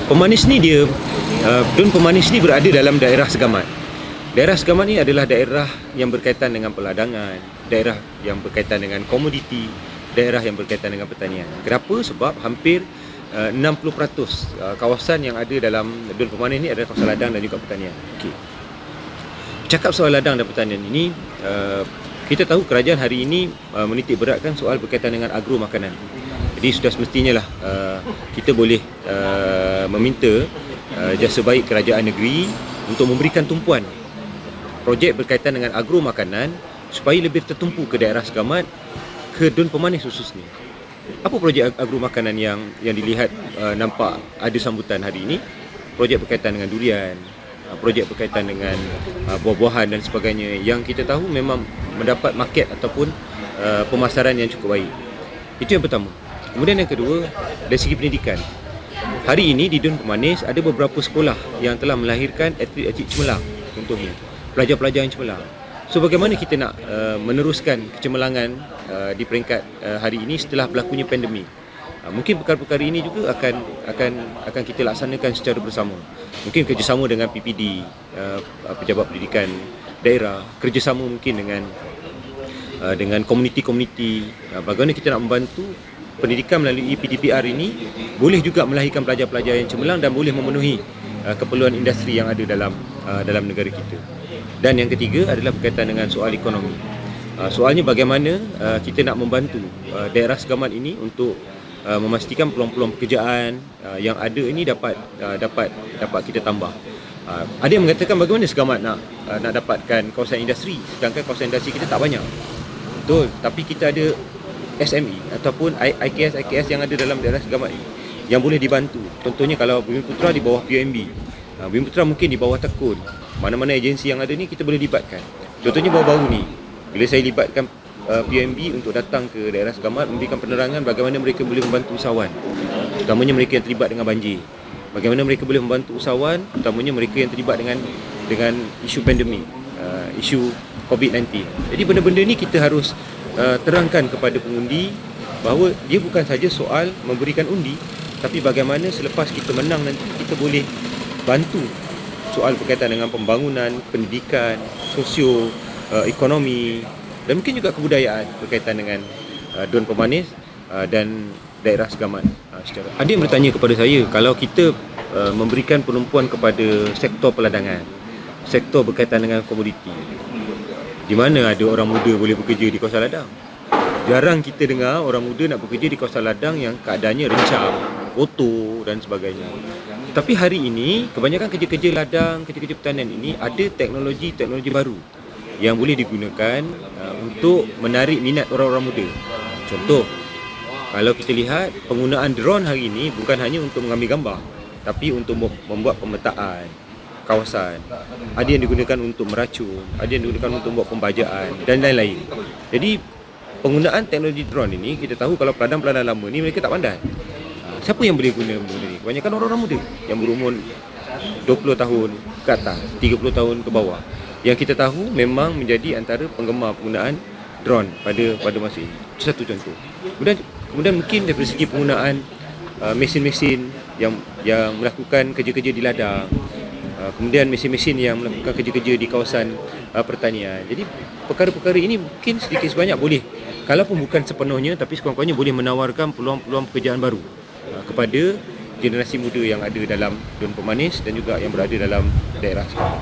Pemanis ni dia Dun Pemanis ni berada dalam daerah Segamat. Daerah Segamat ni adalah daerah yang berkaitan dengan peladangan, daerah yang berkaitan dengan komoditi, daerah yang berkaitan dengan pertanian. Kenapa? Sebab hampir 60% kawasan yang ada dalam Dun Pemanis ni adalah kawasan ladang dan juga pertanian. Okey. Cakap soal ladang dan pertanian ini, kita tahu kerajaan hari ini menitik beratkan soal berkaitan dengan agro makanan. Jadi sudah semestinya lah kita boleh meminta jasa baik kerajaan negeri untuk memberikan tumpuan projek berkaitan dengan agro makanan supaya lebih tertumpu ke daerah Segamat, ke Dun Pemanis khususnya. Apa projek agro makanan yang dilihat nampak ada sambutan hari ini? Projek berkaitan dengan durian, projek berkaitan dengan buah-buahan dan sebagainya yang kita tahu memang mendapat market ataupun pemasaran yang cukup baik. Itu yang pertama. Kemudian yang kedua, dari segi pendidikan. Hari ini di Dun Pemanis ada beberapa sekolah yang telah melahirkan atlet-atlet cemerlang, contohnya pelajar-pelajar yang cemerlang. So bagaimana kita nak meneruskan kecemerlangan di peringkat hari ini setelah berlakunya pandemik? Mungkin perkara-perkara ini juga akan kita laksanakan secara bersama. Mungkin kerjasama dengan PPD, Pejabat Pendidikan Daerah, kerjasama mungkin dengan komuniti-komuniti. Bagaimana kita nak membantu pendidikan melalui PDPR ini boleh juga melahirkan pelajar-pelajar yang cemerlang dan boleh memenuhi keperluan industri yang ada dalam negara kita. Dan yang ketiga adalah berkaitan dengan soal ekonomi. Soalnya bagaimana kita nak membantu daerah Segamat ini untuk memastikan peluang-peluang pekerjaan yang ada ini dapat kita tambah. Ada yang mengatakan bagaimana Segamat nak dapatkan kawasan industri sedangkan kawasan industri kita tak banyak. Betul, tapi kita ada SME ataupun IKS yang ada dalam daerah Segamat ini yang boleh dibantu. Contohnya kalau Bumiputera di bawah PUMB, Bumiputera mungkin di bawah Tekun. Mana-mana agensi yang ada ni kita boleh libatkan. Contohnya baru-baru ni bila saya libatkan PUMB untuk datang ke daerah Segamat memberikan penerangan bagaimana mereka boleh membantu usahawan, utamanya mereka yang terlibat dengan banjir. Bagaimana mereka boleh membantu usahawan, utamanya mereka yang terlibat dengan isu pandemik, isu COVID-19. Jadi benda-benda ni kita harus terangkan kepada pengundi bahawa dia bukan saja soal memberikan undi, tapi bagaimana selepas kita menang nanti kita boleh bantu soal berkaitan dengan pembangunan, pendidikan, sosio, ekonomi dan mungkin juga kebudayaan berkaitan dengan Dun Pemanis dan daerah Segamat secara. Ada yang bertanya kepada saya, kalau kita memberikan penumpuan kepada sektor peladangan, sektor berkaitan dengan komoditi, di mana ada orang muda boleh bekerja di kawasan ladang? Jarang kita dengar orang muda nak bekerja di kawasan ladang yang keadaannya rencam, kotor dan sebagainya. Tapi hari ini, kebanyakan kerja-kerja ladang, kerja-kerja pertanian ini ada teknologi baru yang boleh digunakan untuk menarik minat orang-orang muda. Contoh, kalau kita lihat penggunaan drone hari ini bukan hanya untuk mengambil gambar, tapi untuk membuat pemetaan kawasan. Ada yang digunakan untuk meracun, ada yang digunakan untuk buat pembajaan dan lain-lain. Jadi penggunaan teknologi drone ini, kita tahu kalau peladang-peladang lama ni mereka tak pandai. Siapa yang boleh guna benda ni? Kebanyakan orang-orang muda yang berumur 20 tahun ke atas, 30 tahun ke bawah, yang kita tahu memang menjadi antara penggemar penggunaan drone pada masa ini. Itu satu contoh. Kemudian mungkin dari segi penggunaan mesin-mesin yang melakukan kerja-kerja di ladang, kemudian mesin-mesin yang melakukan kerja-kerja di kawasan pertanian. Jadi perkara-perkara ini mungkin sedikit sebanyak boleh, kalaupun bukan sepenuhnya, tapi sekurang-kurangnya boleh menawarkan peluang-peluang pekerjaan baru kepada generasi muda yang ada dalam Dun Pemanis dan juga yang berada dalam daerah sekitar.